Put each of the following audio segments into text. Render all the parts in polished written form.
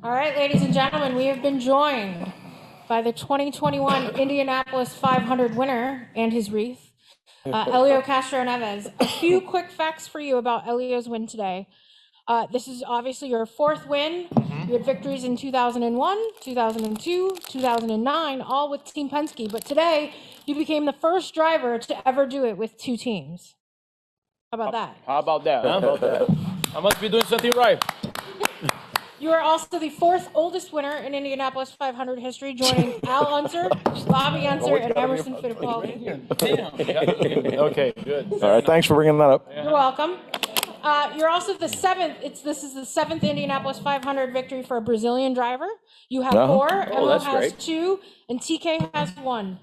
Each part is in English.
All right, ladies and gentlemen, we have been joined by the 2021 Indianapolis 500 winner and his wreath, Helio Castroneves. A few quick facts for you about Helio's win today. This is obviously your fourth win. You had victories in 2001, 2002, 2009, all with Team Penske. But today, you became the first driver to ever do it with two teams. How about that? How about that? Huh? I must be doing something right. You are also the fourth oldest winner in Indianapolis 500 history, joining Al Unser, Bobby Unser, and Emerson Fittipaldi. Okay, good. All right, thanks for bringing that up. You're welcome. You're also the seventh. This is the seventh Indianapolis 500 victory for a Brazilian driver. You have four. Emma has great. two, and TK has one.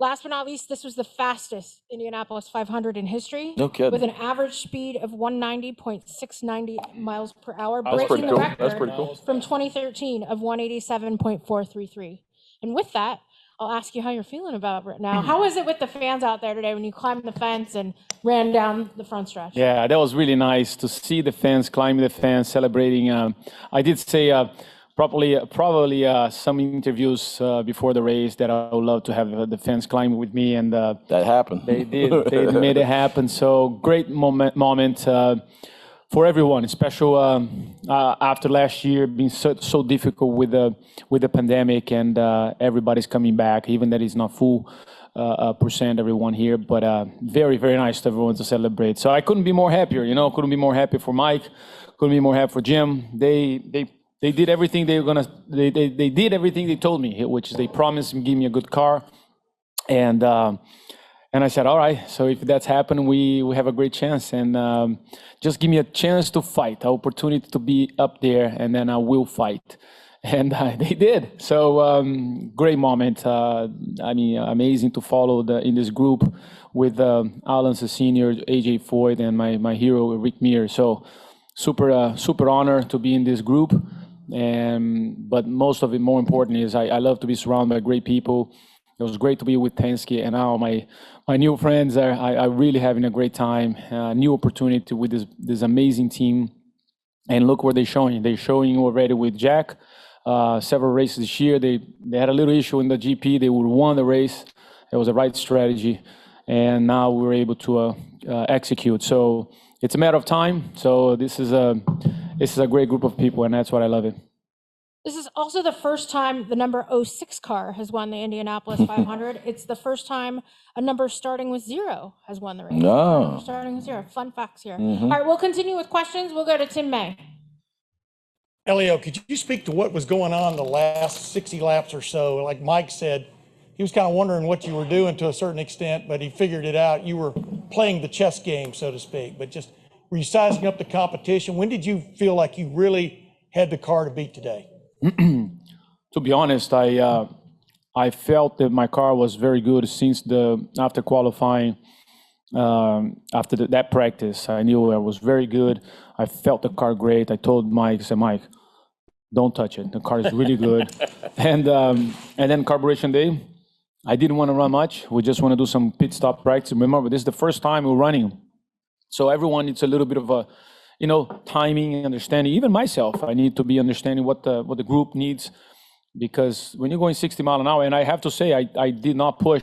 Last but not least, this was the fastest Indianapolis 500 in history. No kidding. With an average speed of 190.690 miles per hour, That's breaking pretty the cool. record That's pretty cool. from 2013 of 187.433. And with that, I'll ask you how you're feeling about it right now. How was it with the fans out there today when you climbed the fence and ran down the front stretch? Yeah, that was really nice to see the fans climbing the fence, celebrating. I did say probably some interviews before the race that I would love to have the fans climb with me, and That happened. they did. They made it happen. So great moment for everyone, especially after last year being so difficult with the pandemic, and everybody's coming back, even that it's not full percent everyone here, but very, very nice to everyone to celebrate. So I couldn't be more happier, couldn't be more happy for Mike, couldn't be more happy for Jim. They did everything they did everything they told me, which is they promised and give me a good car. And I said, all right, so if that's happened, we have a great chance. And just give me a chance to fight, an opportunity to be up there, and then I will fight. And they did. So great moment. Amazing to follow in this group with Alan Senior, AJ Foyt, and my hero, Rick Meir. So super honored to be in this group. But most of it, more important, is I love to be surrounded by great people. It was great to be with Penske, and now my new friends are really having a great time. New opportunity with this amazing team, and look what they're showing. They're showing already with Jack. Several races this year. They had a little issue in the GP. They would won the race. It was the right strategy, and now we were able to execute. So it's a matter of time. So this is a great group of people, and that's what I love it. This is also the first time the number 06 car has won the Indianapolis 500. It's the first time a number starting with 0 has won the race. No. Starting with 0. Fun facts here. All right, we'll continue with questions. We'll go to Tim May. Helio, could you speak to what was going on the last 60 laps or so? Like Mike said, he was kind of wondering what you were doing to a certain extent, but he figured it out. You were playing the chess game, so to speak, but just were you sizing up the competition? When did you feel like you really had the car to beat today? To be honest, I felt that my car was very good since after qualifying, after that practice. I knew I was very good. I felt the car great. I told Mike, I said, Mike, don't touch it. The car is really good. And then carburation day, I didn't want to run much. We just want to do some pit stop practice. Remember, this is the first time we're running. So everyone needs a little bit of a, timing and understanding. Even myself, I need to be understanding what the group needs, because when you're going 60 miles an hour, and I have to say, I did not push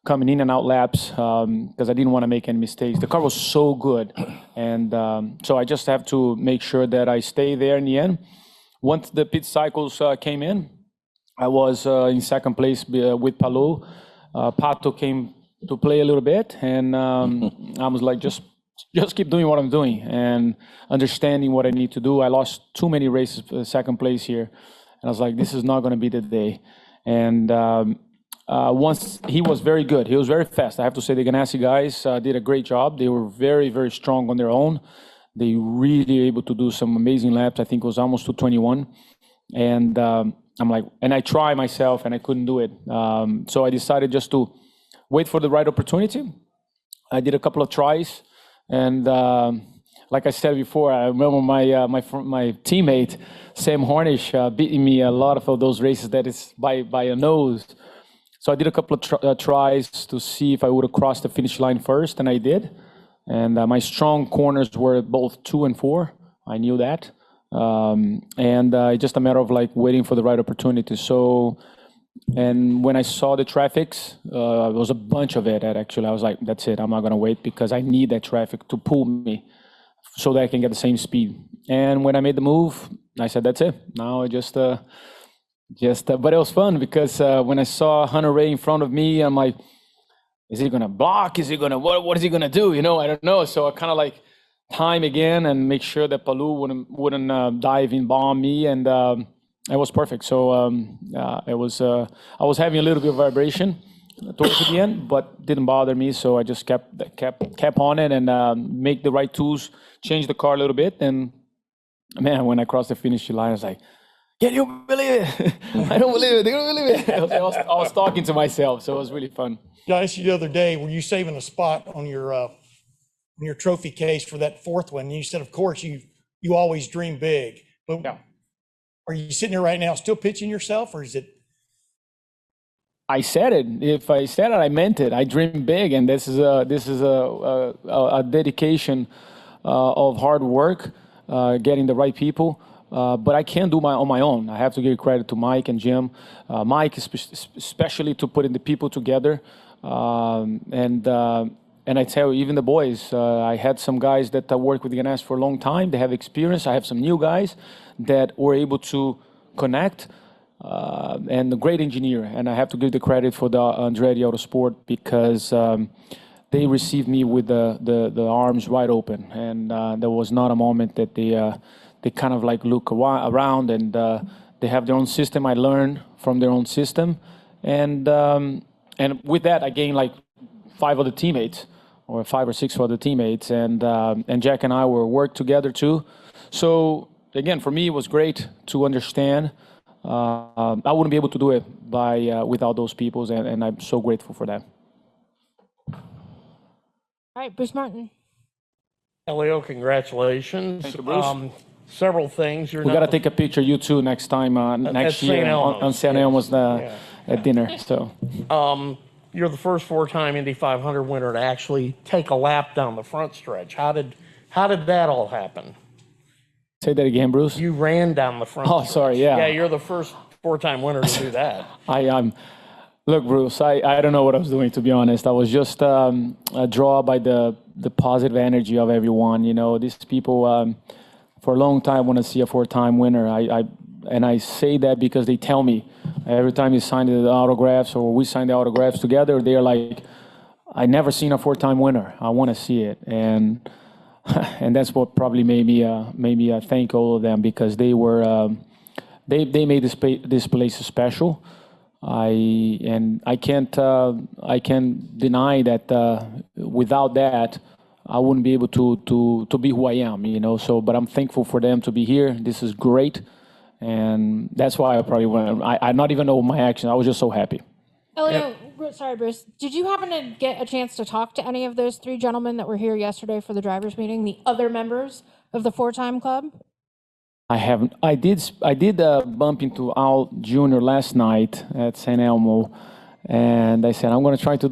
coming in and out laps because I didn't want to make any mistakes. The car was so good. And so I just have to make sure that I stay there in the end. Once the pit cycles came in, I was in second place with Palou. Pato came to play a little bit, and I was like, just keep doing what I'm doing and understanding what I need to do. I lost too many races for second place here. And I was like, this is not going to be the day. And once he was very good, he was very fast. I have to say the Ganassi guys did a great job. They were very, very strong on their own. They really able to do some amazing laps. I think it was almost 221. And I'm like, and I tried myself and I couldn't do it. So I decided just to wait for the right opportunity. I did a couple of tries. And like I said before, I remember my teammate, Sam Hornish, beating me a lot of those races that is by a nose. So I did a couple of tries to see if I would have crossed the finish line first, and I did. And my strong corners were both 2 and 4. I knew that. And it's just a matter of like waiting for the right opportunity. So, and when I saw the traffics, it was a bunch of it. Actually, I was like, that's it. I'm not gonna wait because I need that traffic to pull me so that I can get the same speed. And when I made the move, I said, that's it. Now I just, but it was fun because when I saw Hunter Ray in front of me, I'm like, is he gonna block? Is he gonna, what is he gonna do? You know, I don't know. So I kind of like time again and make sure that Palou wouldn't dive in bomb me. And it was perfect. So it was, I was having a little bit of vibration towards the end, but didn't bother me. So I just kept on it and make the right tools, change the car a little bit. And man, when I crossed the finish line, I was like, can you believe it? I don't believe it. They don't believe it. I was talking to myself. So it was really fun. Yeah, I asked you the other day, were you saving a spot on your trophy case for that fourth one? You said, of course, you always dream big. But Yeah. are you sitting here right now still pitching yourself, or is it? I said it. If I said it, I meant it. I dream big, and this is a dedication of hard work, getting the right people. But I can't do on my own. I have to give credit to Mike and Jim. Mike, especially to putting the people together, and I tell you, even the boys. I had some guys that work with the NS for a long time. They have experience. I have some new guys that were able to connect. And a great engineer, and I have to give the credit for the Andretti Autosport because they received me with the arms wide open, and there was not a moment that they kind of like look around, and they have their own system. I learned from their own system, and with that I gained like 5 other teammates, or 5 or 6 other teammates, and Jack and I were work together too. So again, for me, it was great to understand. I wouldn't be able to do it without those people, and I'm so grateful for that. All right, Bruce Martin. Helio, congratulations. Thank you, Bruce. Several things. We got to take a picture, you two, next time, next year St. Elmo's. on St. Elmo's at dinner. So You're the first 4-time Indy 500 winner to actually take a lap down the front stretch. How did that all happen? say that again, Bruce. You ran down the front. Oh, stretch. sorry, yeah. Yeah, you're the first 4-time winner to do that. Look, Bruce, I don't know what I was doing, to be honest. I was just drawn by the positive energy of everyone. You know, these people for a long time want to see a 4-time winner. And I say that because they tell me every time you sign the autographs or we sign the autographs together, they're like, I never seen a 4-time winner. I want to see it. And that's what probably made me thank all of them, because they were they made this place special. I can't deny that without that I wouldn't be able to be who I am, you know. So, but I'm thankful for them to be here. This is great, and that's why I probably went. I not even know my action. I was just so happy. Elio, sorry, Bruce. Did you happen to get a chance to talk to any of those 3 gentlemen that were here yesterday for the drivers' meeting, the other members of the 4-time club? I haven't. I did bump into Al Jr. last night at St. Elmo, and I said I'm going to try to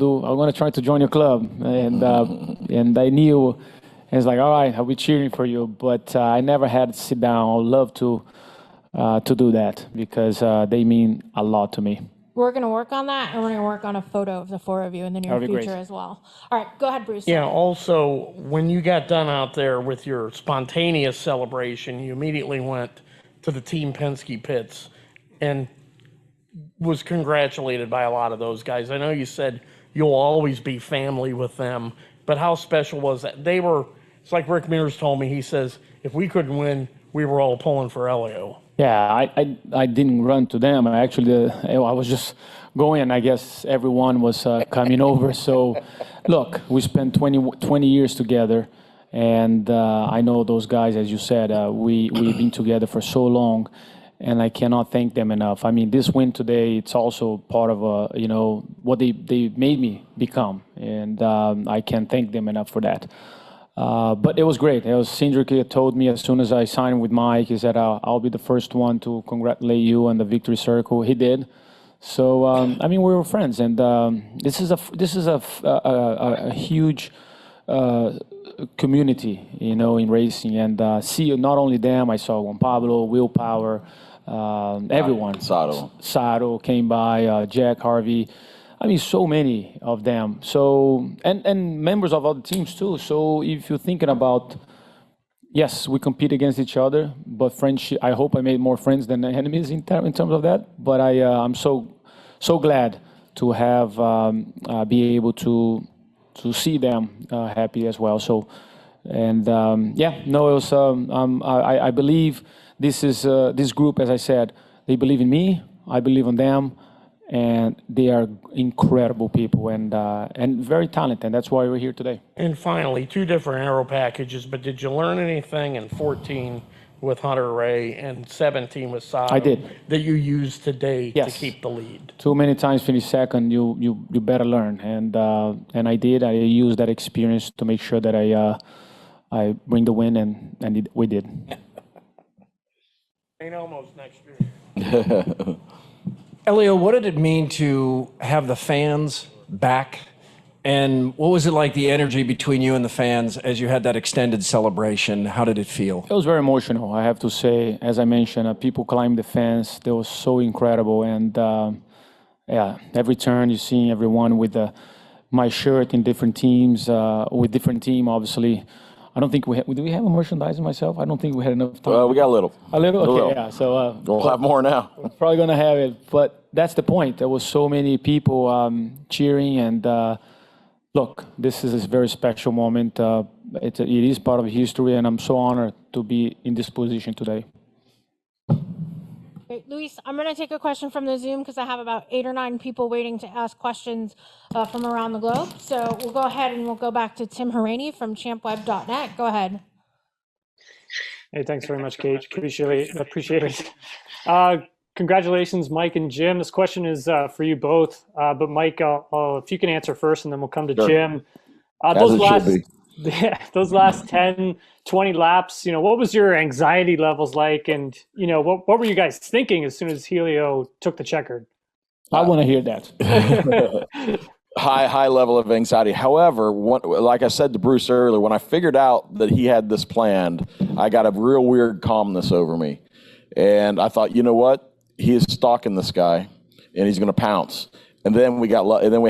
join your club, and I knew, it's like, all right, I'll be cheering for you, but I never had to sit down. I'd love to do that because they mean a lot to me. We're going to work on that, and we're going to work on a photo of the 4 of you in the near That'd be future great. as well. All right, go ahead, Bruce. Yeah, also, when you got done out there with your spontaneous celebration, you immediately went to the Team Penske pits and was congratulated by a lot of those guys. I know you said you'll always be family with them, but how special was that? It's like Rick Mears told me, he says, if we couldn't win, we were all pulling for Helio. Yeah, I didn't run to them. I was just going. I guess everyone was coming over. So, look, we spent 20 years together, and I know those guys, as you said. We've been together for so long, and I cannot thank them enough. I mean, this win today, it's also part of what they made me become, and I can't thank them enough for that. But it was great. Cindric told me as soon as I signed with Mike, he said, I'll be the first one to congratulate you on the victory circle. He did. So, I mean, we were friends. And this is a huge community, in racing, and see not only them. I saw Juan Pablo, Will Power, everyone. Sato came by, Jack Harvey. I mean, so many of them. So and members of other teams too. So if you're thinking about, yes, we compete against each other, but friendship. I hope I made more friends than enemies in terms of that. But I'm so glad to have be able to see them happy as well. So, and it was. I believe this is this group, as I said, they believe in me. I believe in them, and they are incredible people and very talented. That's why we're here today. And finally, 2 different aero packages, but did you learn anything in 14 with Hunter Ray and 17 with Sato? I did. That you use today to Yes. keep the lead? Too many times finish second, you better learn, and I did. I used that experience to make sure that I bring the win, and we did. Ain't almost next year. Helio, what did it mean to have the fans back? And what was it like, the energy between you and the fans as you had that extended celebration? How did it feel? It was very emotional, I have to say. As I mentioned, people climbed the fence. They were so incredible, and every turn you see everyone with my shirt in different teams, with different team, obviously. I don't think do we have a merchandising myself? I don't think we had enough time. We got a little. A little? Okay, little. yeah. So We'll have more now. probably going to have it, but that's the point. There was so many people cheering, and look, this is a very special moment. It is part of history, and I'm so honored to be in this position today. Great. Luis, I'm going to take a question from the Zoom because I have about 8 or 9 people waiting to ask questions from around the globe. So we'll go ahead and we'll go back to Tim Haraney from champweb.net. Go ahead. Hey, thanks very much, Kate. Appreciate it. Congratulations, Mike and Jim. This question is for you both. But Mike, if you can answer first, and then we'll come to Sure. Jim. Those last 10, 20 laps, what was your anxiety levels like? And, what were you guys thinking as soon as Helio took the checkered? I want to hear that. High level of anxiety. However, like I said to Bruce earlier, when I figured out that he had this planned, I got a real weird calmness over me. And I thought, you know what? He is stalking this guy, and he's going to pounce. And then we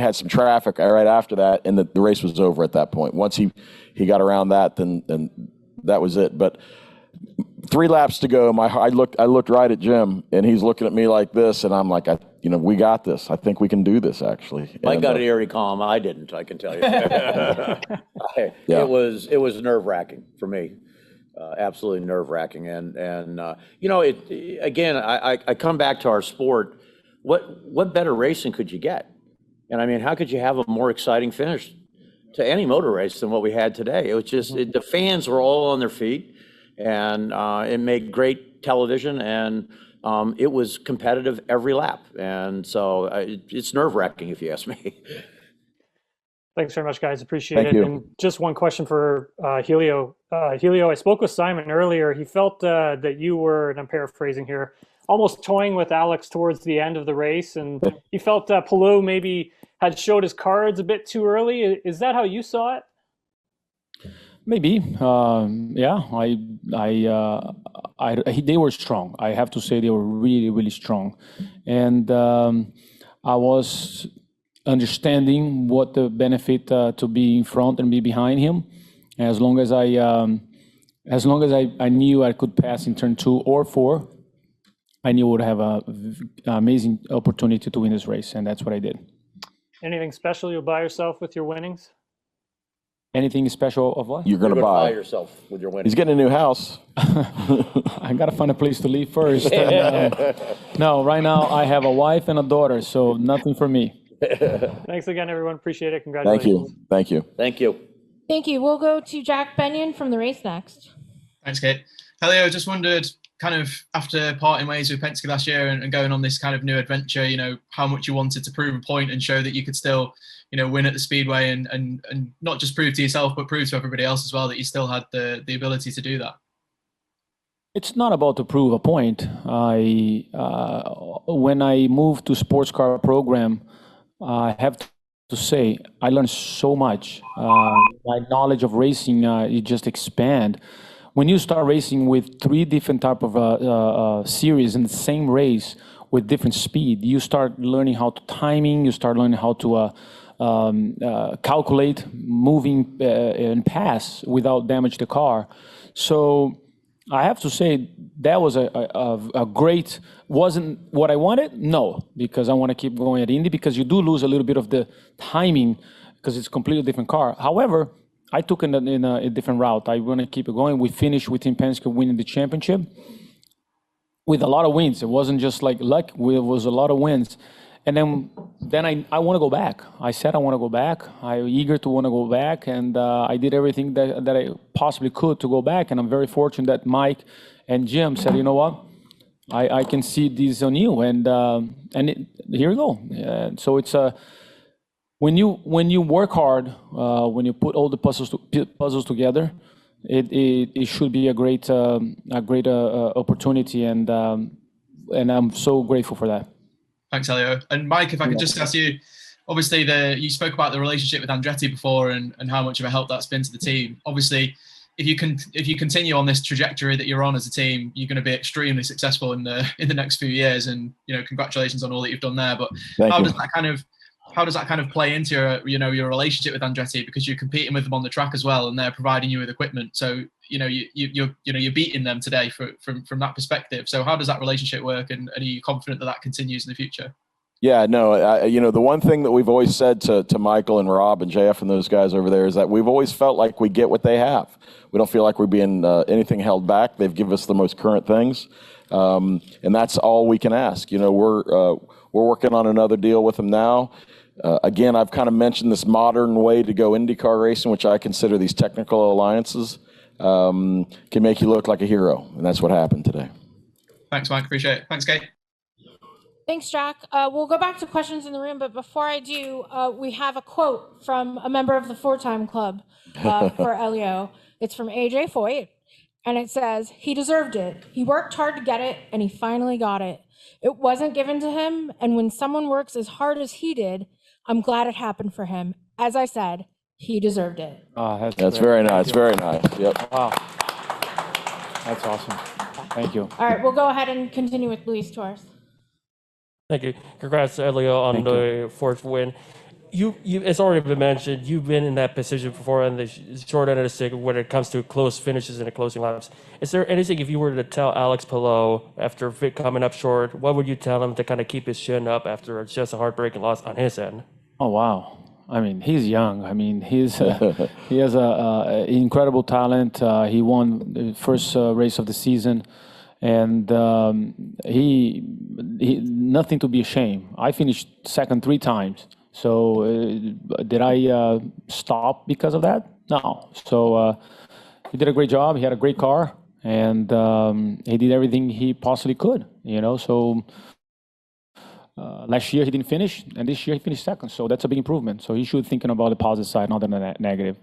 had some traffic right after that, and the race was over at that point. Once he got around that, then that was it. But 3 laps to go. I looked right at Jim, and he's looking at me like this, and I'm like, we got this. I think we can do this, actually. Mike got an eerie calm. I didn't. I can tell you. Yeah. It was nerve-wracking for me. Absolutely nerve-wracking, and again, I come back to our sport. What better racing could you get? And I mean, how could you have a more exciting finish to any motor race than what we had today? It was just the fans were all on their feet, and it made great television, and it was competitive every lap, and so it's nerve-wracking if you ask me. Thanks very much, guys. Appreciate Thank it. you. And just one question for Helio. Helio, I spoke with Simon earlier. He felt that you were, and I'm paraphrasing here, almost toying with Alex towards the end of the race, and he felt Palou maybe had showed his cards a bit too early. Is that how you saw it? Maybe, yeah. They were strong. I have to say they were really, really strong, and I was understanding what the benefit to be in front and be behind him. As long as I knew I could pass in turn 2 or 4, I knew I would have an amazing opportunity to win this race, and that's what I did. Anything special you'll buy yourself with your winnings? Anything special of what? You're going to buy yourself with your winnings. He's getting a new house. I got to find a place to live first. No, right now I have a wife and a daughter, so nothing for me. Thanks again, everyone. Appreciate it. Congratulations. Thank you. Thank you. Thank you. We'll go to Jack Benyon from the race next. Thanks, Kate. Helio, just wondered, kind of after parting ways with Penske last year and going on this kind of new adventure, how much you wanted to prove a point and show that you could still, win at the Speedway and not just prove to yourself, but prove to everybody else as well that you still had the ability to do that. It's not about to prove a point. When I moved to sports car program, I have to say, I learned so much. My knowledge of racing, it just expand. When you start racing with 3 different type of series in the same race with different speed, you start learning how to timing, you start learning how to calculate moving and pass without damage the car. So I have to say that was a great, wasn't what I wanted? No, because I want to keep going at Indy, because you do lose a little bit of the timing because it's a completely different car. However, I took it in a different route. I want to keep it going. We finished with Team Penske winning the championship with a lot of wins. It wasn't just like luck, it was a lot of wins. And then I want to go back. I said I want to go back. I'm eager to want to go back, and I did everything that I possibly could to go back. And I'm very fortunate that Mike and Jim said, you know what, I can see this on you, and here we go. So it's when you work hard, when you put all the puzzles together, it should be a great opportunity, and I'm so grateful for that. Thanks, Helio. And Mike, if I could just ask you, obviously you spoke about the relationship with Andretti before and how much of a help that's been to the team. Obviously, if you continue on this trajectory that you're on as a team, you're going to be extremely successful in the next few years. And congratulations on all that you've done there. But how does that kind of play into your relationship with Andretti, because you're competing with them on the track as well, and they're providing you with equipment. So you're beating them today from that perspective. So how does that relationship work, and are you confident that continues in the future? Yeah, no, the one thing that we've always said to Michael and Rob and JF and those guys over there is that we've always felt like we get what they have. We don't feel like we're being anything held back. They've given us the most current things, and that's all we can ask. We're working on another deal with them now. Again, I've kind of mentioned this modern way to go IndyCar racing, which I consider these technical alliances, can make you look like a hero, and that's what happened today. Thanks, Mike. Appreciate it. Thanks, Kate. Thanks, Jack. We'll go back to questions in the room, but before I do, we have a quote from a member of the Four-Time Club for Helio. It's from AJ Foyt, and it says, "He deserved it. He worked hard to get it, and he finally got it. It wasn't given to him, and when someone works as hard as he did, I'm glad it happened for him. As I said, he deserved it." That's very nice. Very nice. Yep. Wow. That's awesome. Thank you. All right, we'll go ahead and continue with Luis Torres. Thank you. Congrats, Helio, on the fourth win. You, it's already been mentioned, you've been in that position before on the short end of the stick when it comes to close finishes and the closing laps. Is there anything, if you were to tell Alex Palou after coming up short, what would you tell him to kind of keep his chin up after just a heartbreaking loss on his end? Oh, wow. I mean, he's young. I mean, he has incredible talent. He won the first race of the season, and he nothing to be ashamed. I finished second 3 times. So did I stop because of that? No. So he did a great job. He had a great car, and he did everything he possibly could. So last year he didn't finish, and this year he finished second. So that's a big improvement. So he should be thinking about the positive side, not the negative.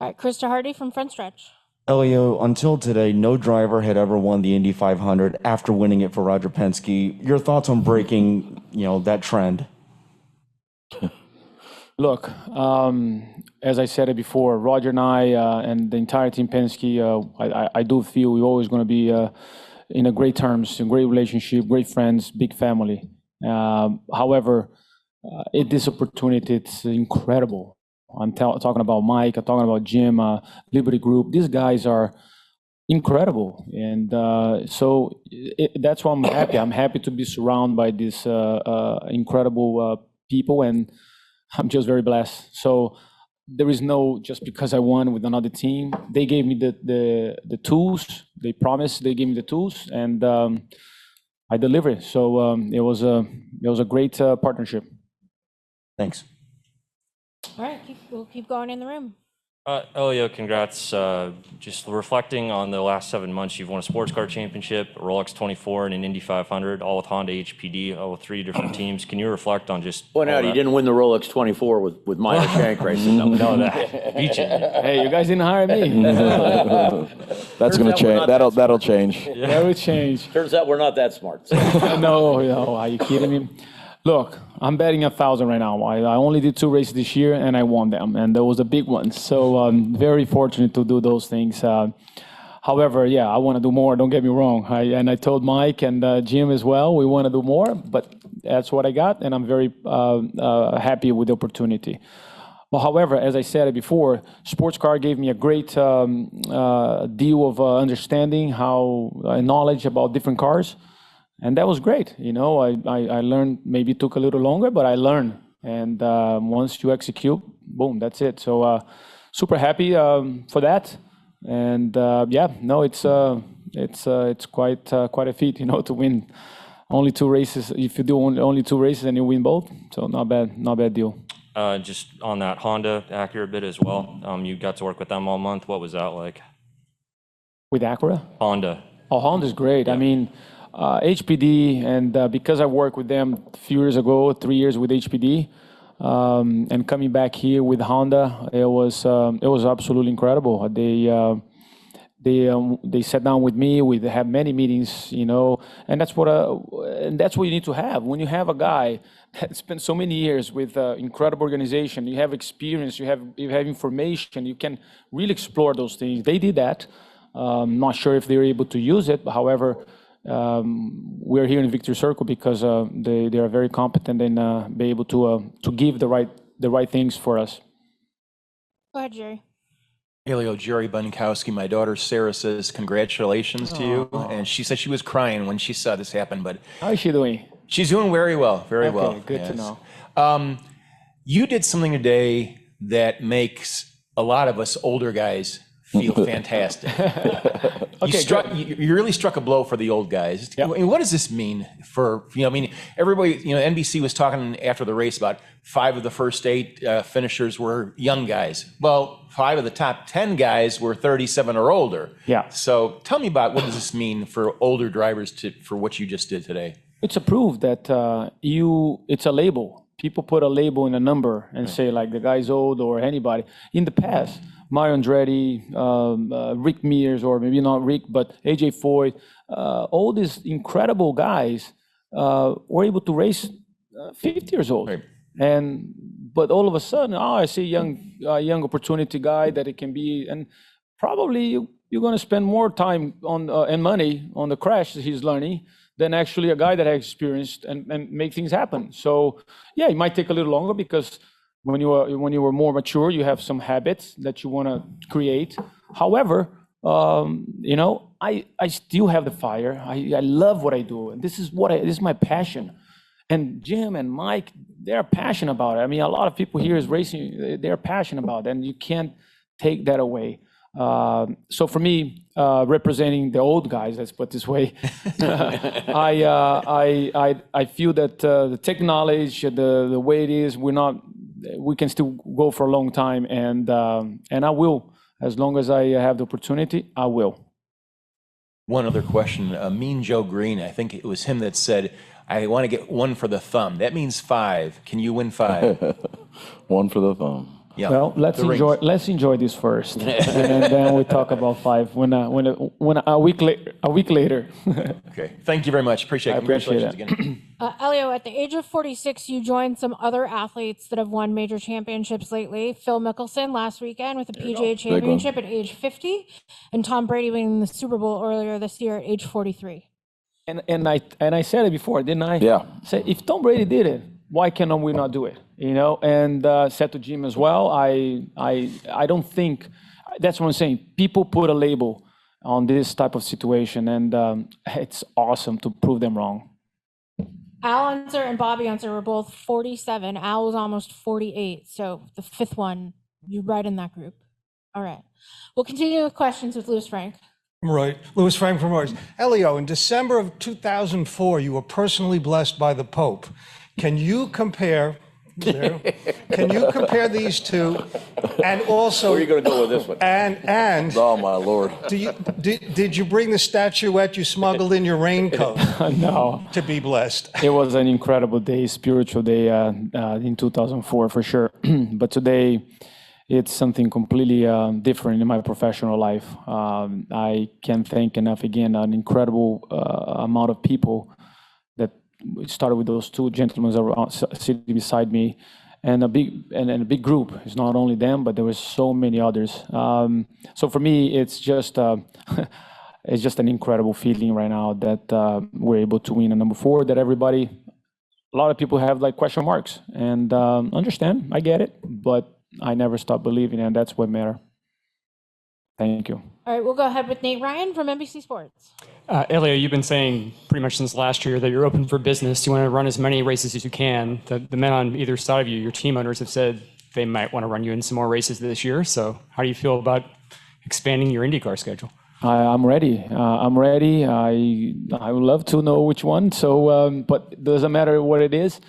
All right, Krista Hardy from Front Stretch. Helio, until today, no driver had ever won the Indy 500 after winning it for Roger Penske. Your thoughts on breaking, that trend? Look, as I said it before, Roger and I and the entire team Penske, I do feel we're always going to be in a great terms, in great relationship, great friends, big family. However, this opportunity, it's incredible. I'm talking about Mike, I'm talking about Jim, Liberty Group. These guys are incredible. And so that's why I'm happy. I'm happy to be surrounded by these incredible people, and I'm just very blessed. So there is no, just because I won with another team, they gave me the tools, they promised, they gave me the tools, and I delivered. So it was a great partnership. Thanks. All right, we'll keep going in the room. Helio, congrats. Just reflecting on the last 7 months, you've won a sports car championship, a Rolex 24, and an Indy 500, all with Honda HPD, all with 3 different teams. Can you reflect on just Point out, he didn't win the Rolex 24 with Meyer Shank racing. No, that beat you. Hey, you guys didn't hire me. That's going to change. That'll change. That will change. Turns out we're not that smart. No, are you kidding me? Look, I'm betting 1,000 right now. I only did 2 races this year, and I won them, and that was a big one. So I'm very fortunate to do those things. However, yeah, I want to do more. Don't get me wrong. I told Mike and Jim as well, we want to do more, but that's what I got, and I'm very happy with the opportunity. Well, however, as I said before, sports car gave me a great deal of understanding, knowledge about different cars, and that was great. You know, I learned. Maybe it took a little longer, but I learned. And once you execute, boom, that's it. So super happy for that. And yeah, no, it's quite a feat, you know, to win only 2 races. If you do only 2 races and you win both, so not bad deal. Just on that Honda Acura bit as well. You got to work with them all month. What was that like? With Acura? Honda. Oh, Honda's great. Yeah. I mean, HPD, and because I worked with them a few years ago, 3 years with HPD, and coming back here with Honda, it was absolutely incredible. They sat down with me. We had many meetings, you know, and that's what you need to have when you have a guy that spent so many years with incredible organization. You have experience, you have information. You can really explore those things. They did that. Not sure if they were able to use it, but however, we're here in Victory Circle because they are very competent and be able to give the right things for us. Go ahead, Jerry. Helio, Jerry Bunkowski. My daughter Sarah says congratulations to you, and she said she was crying when she saw this happen. But how is she doing? She's doing very well, very well. Good to know. You did something today that makes a lot of us older guys feel fantastic. You really struck a blow for the old guys. Yep. I mean, what does this mean for, you know, I mean, everybody, you know, NBC was talking after the race about 5 of the first 8 finishers were young guys. Well, 5 of the top 10 guys were 37 or older. Yeah. So tell me about what does this mean for older drivers for what you just did today? It's a proof that it's a label. People put a label in a number and say like the guy's old or anybody. In the past, Mario Andretti, Rick Mears, or maybe not Rick, but AJ Foyt, all these incredible guys were able to race 50 years old. Right. But all of a sudden, I see a young opportunity guy that it can be, and probably you're going to spend more time on and money on the crash that he's learning than actually a guy that has experienced and make things happen. So yeah, it might take a little longer because when you were more mature, you have some habits that you want to create. However, you know, I still have the fire. I love what I do, and this is my passion. And Jim and Mike, they're passionate about it. I mean, a lot of people here is racing, they're passionate about it, and you can't take that away. So for me, representing the old guys, let's put it this way, I feel that the technology, the way it is, we can still go for a long time, and I will, as long as I have the opportunity, I will. One other question, Mean Joe Green, I think it was him that said, I want to get 1 for the thumb. That means 5. Can you win 5? 1 for the thumb. Yeah. Well, let's enjoy this first, and then we talk about 5 when a week later. Okay. Thank you very much. Appreciate it. Congratulations again. Helio, at the age of 46, you joined some other athletes that have won major championships lately. Phil Mickelson last weekend with a PGA championship at age 50, and Tom Brady winning the Super Bowl earlier this year at age 43. And I said it before, didn't I? Yeah. Say if Tom Brady did it, why cannot we not do it? You know, and said to Jim as well. I don't think that's what I'm saying. People put a label on this type of situation, and it's awesome to prove them wrong. Al Unser and Bobby Unser were both 47. Al was almost 48. So the 5th one, you're right in that group. All right. We'll continue with questions with Louis Frank. Right. Louis Frank from Reuters. Helio, in December of 2004, you were personally blessed by the Pope. Can you compare these two? And also, where are you going to go with this one? And oh my Lord! Did you bring the statuette you smuggled in your raincoat? No. To be blessed. It was an incredible day, spiritual day in 2004 for sure. But today, it's something completely different in my professional life. I can't thank enough again an incredible amount of people that it started with those two gentlemen around, sitting beside me, and a big group. It's not only them, but there was so many others. So for me, it's just it's just an incredible feeling right now that we're able to win a number 4. That a lot of people have like question marks, and understand, I get it, but I never stop believing, and that's what matters. Thank you. All right, we'll go ahead with Nate Ryan from NBC Sports. Helio, you've been saying pretty much since last year that you're open for business. You want to run as many races as you can. The men on either side of you, your team owners, have said they might want to run you in some more races this year. So how do you feel about expanding your IndyCar schedule? I'm ready. I'm ready. I would love to know which one. So, but it doesn't matter what it is.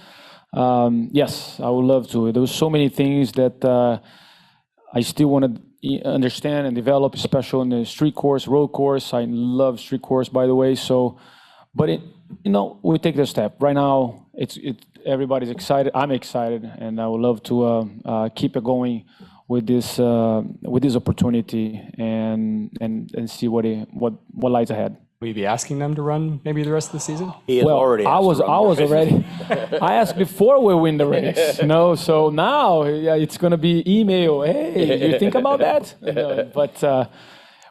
Yes, I would love to. There was so many things that I still want to understand and develop, especially in the street course, road course. I love street course, by the way. So, but we take the step. Right now, everybody's excited. I'm excited, and I would love to keep it going with this opportunity and see what lies ahead. Will you be asking them to run maybe the rest of the season? I was already. I asked before we win the race. So now it's going to be email. Hey, you think about that? But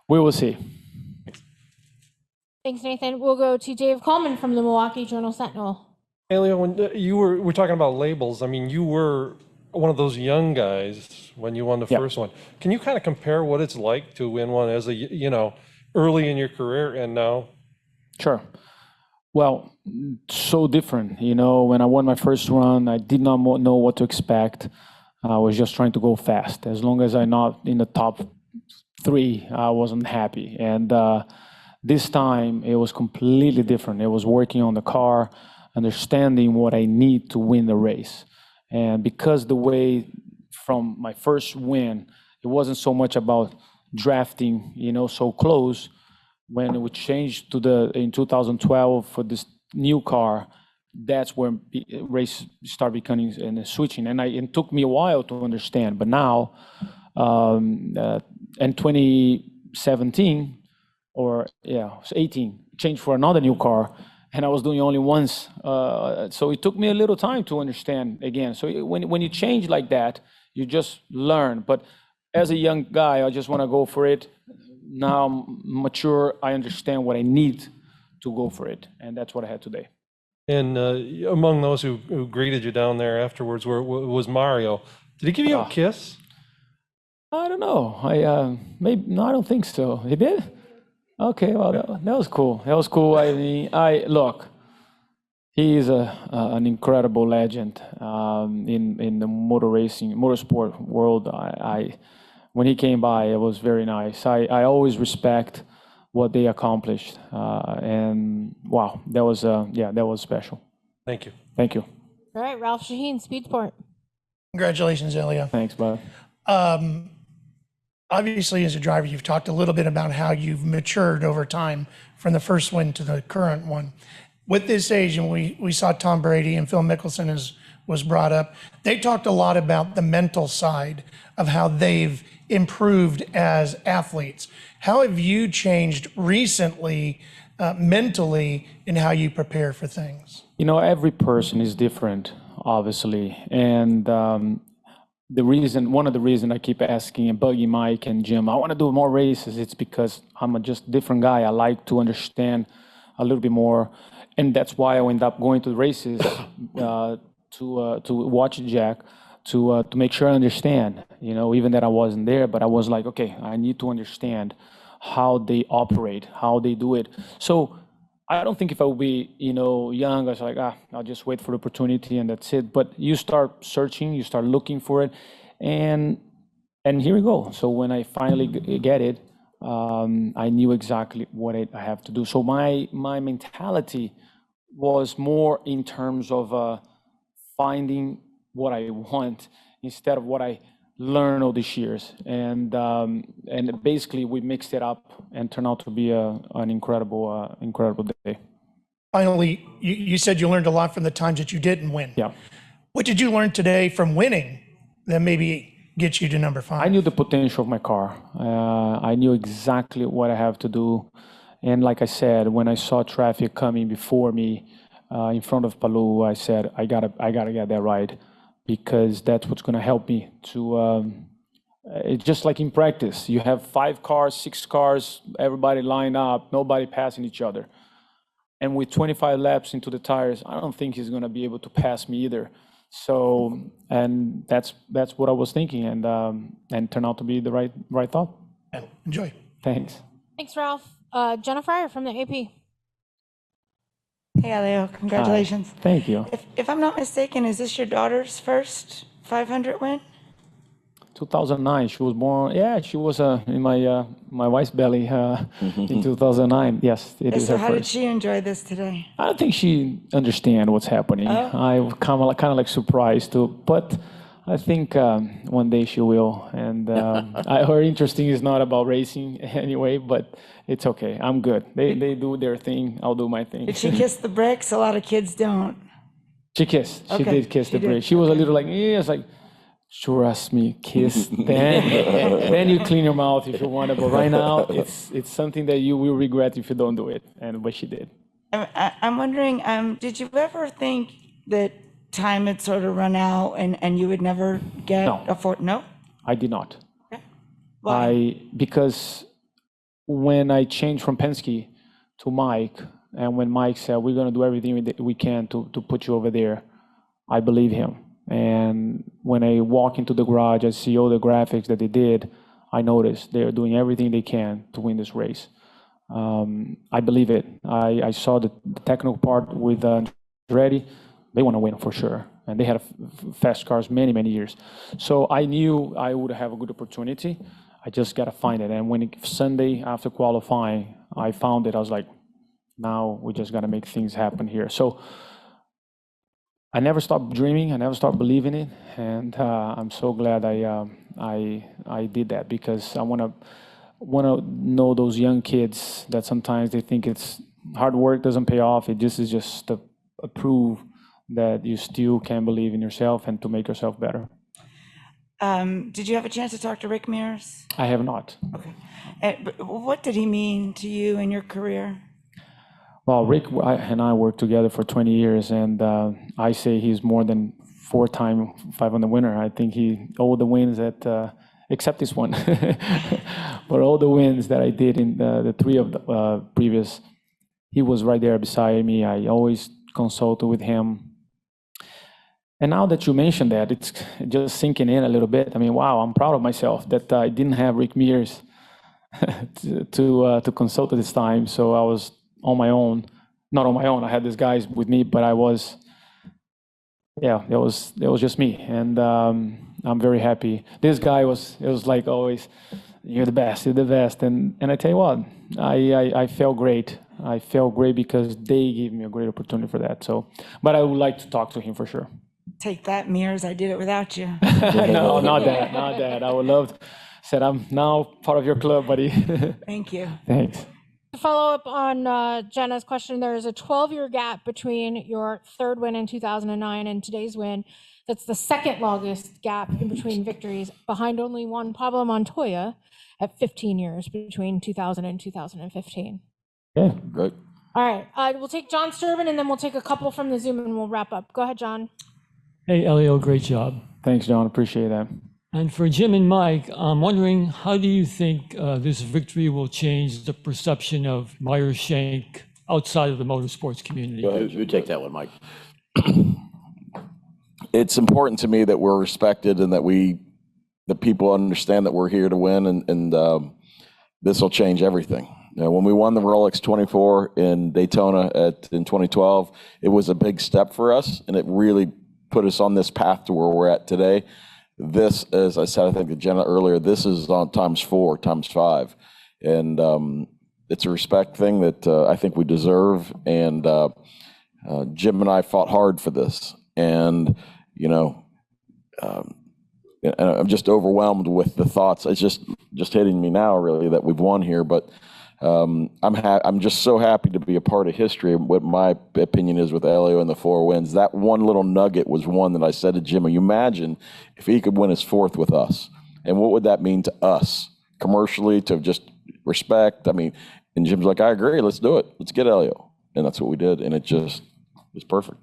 we will see. Thanks, Nathan. We'll go to Dave Coleman from the Milwaukee Journal-Sentinel. Helio, when we're talking about labels, I mean, you were one of those young guys when you won the first one. Can you kind of compare what it's like to win one as early in your career and now? Sure. Well, so different. When I won my first run, I did not know what to expect. I was just trying to go fast. As long as I'm not in the top 3, I wasn't happy. And this time, it was completely different. It was working on the car, understanding what I need to win the race. And because the way from my first win, it wasn't so much about drafting, so close. When we changed in 2012 for this new car, that's where race started becoming and switching. And it took me a while to understand. But now, in 2017 or 18, changed for another new car, and I was doing only once. So it took me a little time to understand again. So when you change like that, you just learn. But as a young guy, I just want to go for it. Now I'm mature. I understand what I need to go for it. And that's what I had today. And among those who greeted you down there afterwards was Mario. Did he give you a kiss? I don't know. No, I don't think so. He did? Okay, well, that was cool. That was cool. I mean, look, he is an incredible legend in the motorsport world. When he came by, it was very nice. I always respect what they accomplished, and wow, that was special. Thank you. Thank you. All right, Ralph Shaheen, Speed Sport. Congratulations, Helio. Thanks, bud. Obviously, as a driver, you've talked a little bit about how you've matured over time from the first win to the current one. With this age, and we saw Tom Brady and Phil Mickelson was brought up, they talked a lot about the mental side of how they've improved as athletes. How have you changed recently mentally in how you prepare for things? Every person is different, obviously. And one of the reasons I keep asking and bugging Mike and Jim, I want to do more races, it's because I'm a just different guy. I like to understand a little bit more. And that's why I end up going to the races to watch Jack, to make sure I understand, even that I wasn't there, but I was like, okay, I need to understand how they operate, how they do it. So I don't think if I would be, young, I was like, I'll just wait for the opportunity and that's it. But you start searching, you start looking for it, and here we go. So when I finally get it, I knew exactly what I have to do. So my mentality was more in terms of finding what I want instead of what I learned all these years. And basically we mixed it up and turned out to be an incredible day. Finally, you said you learned a lot from the times that you didn't win. Yeah. What did you learn today from winning that maybe gets you to number 5? I knew the potential of my car. I knew exactly what I have to do. And like I said, when I saw traffic coming before me, in front of Palou, I said, I gotta get that right, because that's what's gonna help me to, it's just like in practice, you have 5 cars, 6 cars, everybody lined up, nobody passing each other. And with 25 laps into the tires, I don't think he's gonna be able to pass me either. So, and that's what I was thinking, and turned out to be the right thought. Enjoy. Thanks. Thanks, Ralph. Jenna Fryer from the AP. Hey, Elio, congratulations. Hi. Thank you. If I'm not mistaken, is this your daughter's first 500 win? 2009, she was born. Yeah, she was in my wife's belly in 2009. Yes, it is So her how did first. she enjoy this today? I don't think she understand what's happening. I was kind of like surprised too, but I think one day she will. And her interesting is not about racing anyway, but it's okay. I'm good. They do their thing. I'll do my thing. Did she kiss the bricks? A lot of kids don't. She kissed. She Okay, did kiss she the did. bridge. She was a little like, it's like, trust me, kiss. Then you clean your mouth if you want to. But right now, it's something that you will regret if you don't do it. But she did. I'm wondering, did you ever think that time had sort of run out and you would never get No? I did not. Why? Because when I changed from Penske to Mike, and when Mike said, we're going to do everything we can to put you over there, I believe him. And when I walk into the garage, I see all the graphics that they did, I noticed they're doing everything they can to win this race. I believe it. I saw the technical part with Andretti. They want to win for sure. And they had fast cars many years. So I knew I would have a good opportunity. I just got to find it. And when Sunday after qualifying, I found it, I was like, now we just got to make things happen here. So I never stopped dreaming. I never stopped believing it. And I'm so glad I did that, because I want to know those young kids that sometimes they think it's hard work doesn't pay off. It just is just to prove that you still can believe in yourself and to make yourself better. Did you have a chance to talk to Rick Mears? I have not. Okay. But what did he mean to you in your career? Well, Rick and I worked together for 20 years, and I say he's more than 4-time 500 winner. I think all the wins that, except this one, but all the wins that I did in the 3 of the previous, he was right there beside me. I always consulted with him. And now that you mentioned that, it's just sinking in a little bit. I mean, wow, I'm proud of myself that I didn't have Rick Mears to consult at this time. So I was on my own, not on my own. I had these guys with me, but it was just me. And I'm very happy. This guy it was like always, you're the best. And I tell you what, I felt great. I felt great because they gave me a great opportunity for that. So, but I would like to talk to him for sure. Take that, Mears. I did it without you. No, not that. I would love to. Said I'm now part of your club, buddy. Thank you. Thanks. To follow up on Jenna's question, there is a 12-year gap between your 3rd win in 2009 and today's win. That's the 2nd longest gap in between victories, behind only Juan Pablo Montoya at 15 years between 2000 and 2015. Yeah, great. All right, we'll take John Sturban, and then we'll take a couple from the Zoom, and we'll wrap up. Go ahead, John. Hey, Elio, great job. Thanks, John. Appreciate that. And for Jim and Mike, I'm wondering, how do you think this victory will change the perception of Meyer Shank outside of the motorsports community? Go ahead, you take that one, Mike. It's important to me that we're respected and that people understand that we're here to win, and this will change everything. You know, when we won the Rolex 24 in Daytona in 2012, it was a big step for us, and it really put us on this path to where we're at today. This, as I said, I think to Jenna earlier, this is on ×4, ×5. And it's a respect thing that I think we deserve. And Jim and I fought hard for this. And, you know, and I'm just overwhelmed with the thoughts. It's just hitting me now, really, that we've won here. But I'm just so happy to be a part of history. What my opinion is with Helio and the 4 wins, that one little nugget was one that I said to Jim, you imagine if he could win his 4th with us, and what would that mean to us commercially, to just respect? I mean, and Jim's like, I agree, let's do it. Let's get Helio. And that's what we did. And it just, It's perfect.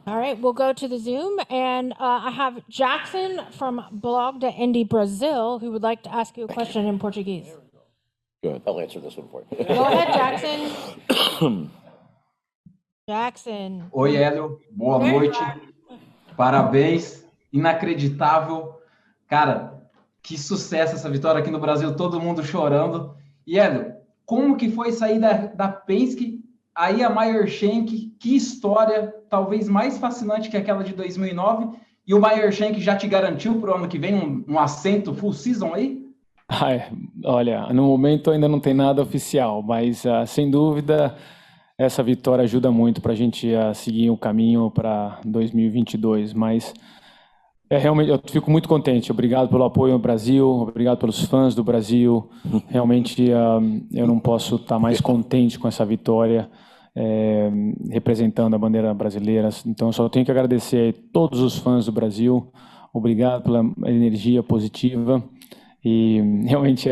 All right, we'll go to the Zoom, and I have Jackson from Blog de Indy Brazil who would like to ask you a question in Portuguese. Good. I'll answer this one for you. Go ahead, Jackson. Jackson. Oi, Hélio. Boa There you noite. are. Parabéns. Inacreditável. Cara, que sucesso essa vitória aqui no Brasil, todo mundo chorando. E, Hélio, como que foi sair da Penske, aí a Meyer Shank, que história, talvez mais fascinante que aquela de 2009, e o Meyer Shank já te garantiu para o ano que vem um assento full season aí? Olha, no momento ainda não tem nada oficial, mas sem dúvida essa vitória ajuda muito para a gente seguir o caminho para 2022. Mas realmente eu fico muito contente. Obrigado pelo apoio ao Brasil, obrigado pelos fãs do Brasil. Realmente eu não posso estar mais contente com essa vitória, representando a bandeira brasileira. Então eu só tenho que agradecer a todos os fãs do Brasil. Obrigado pela energia positiva. E realmente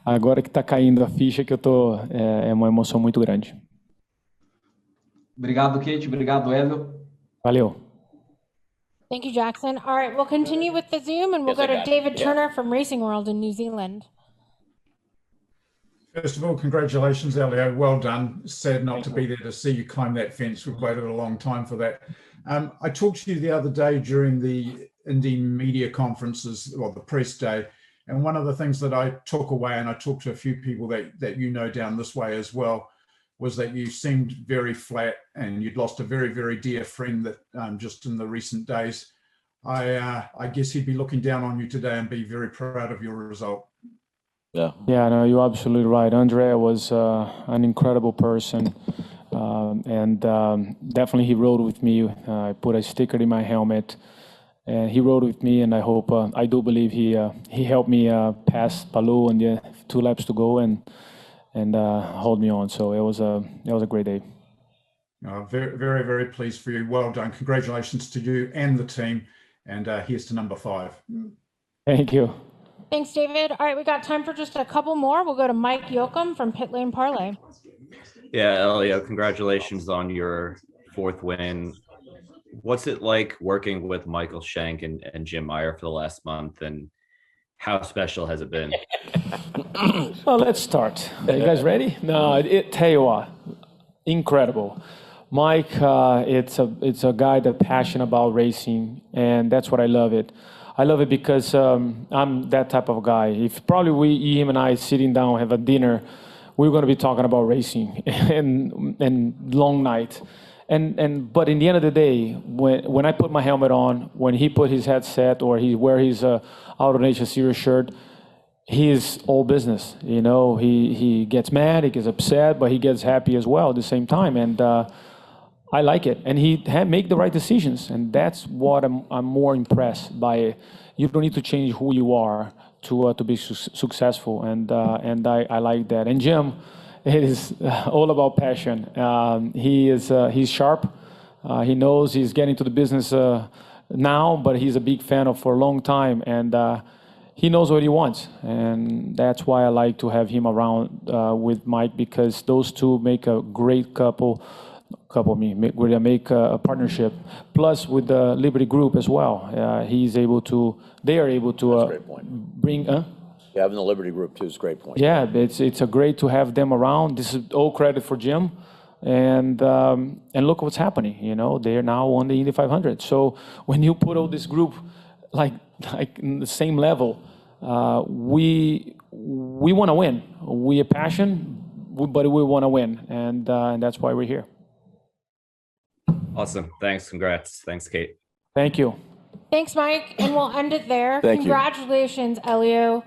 agora que está caindo a ficha que eu tô, é uma emoção muito grande. Obrigado, Kate. Obrigado, Hélio. Valeu. Thank you, Jackson. All right, we'll continue with the Zoom, and we'll go to David Turner from Racing World in New Zealand. First of all, congratulations, Helio. Well done. Sad not to be there to see you climb that fence. We've waited a long time for that. I talked to you the other day during the Indy media conferences, or the press day, and one of the things that I took away, and I talked to a few people that you know down this way as well, was that you seemed very flat and you'd lost a very, very dear friend that just in the recent days. I guess he'd be looking down on you today and be very proud of your result. Yeah, no, you're absolutely right. Andrea was an incredible person, and definitely he rode with me. I put a sticker in my helmet, and he rode with me. And I hope, I do believe he helped me pass Palou and the 2 laps to go and hold me on. So it was a great day. Very, very, very pleased for you. Well done. Congratulations to you and the team. And here's to number 5. Thank you. Thanks, David. All right, we got time for just a couple more. We'll go to Mike Yoakum from Pit Lane Parlay. Yeah, Elio, congratulations on your 4th win. What's it like working with Michael Shank and Jim Meyer for the last month, and how special has it been? Well, let's start. Are you guys ready? No, tell you what, incredible. Mike, it's a guy that's passionate about racing, and that's what I love it. I love it because I'm that type of guy. If probably him and I sitting down, have a dinner, we're going to be talking about racing and long night. But in the end of the day, when I put my helmet on, when he put his headset or he wear his AutoNation Series shirt, he is all business. You know, he gets mad, he gets upset, but he gets happy as well at the same time. And I like it. And he make the right decisions. And that's what I'm more impressed by. You don't need to change who you are to be successful. And I like that. And Jim, it is all about passion. He's sharp. He knows he's getting to the business now, but he's a big fan for a long time. And he knows what he wants. And that's why I like to have him around with Mike, because those two make a great make a partnership. Plus with the Liberty Group as well. They are able to bring. Yeah, having the Liberty Group too is a great point. Yeah, it's a great to have them around. This is all credit for Jim, and look what's happening. You know, they're now on the Indy 500. So when you put all this group like in the same level, we want to win. We are passionate, but we want to win, and that's why we're here. Awesome. Thanks. Congrats. Thanks, Kate. Thank you. Thanks, Mike. And we'll end it there. Thank you. Congratulations, Elio.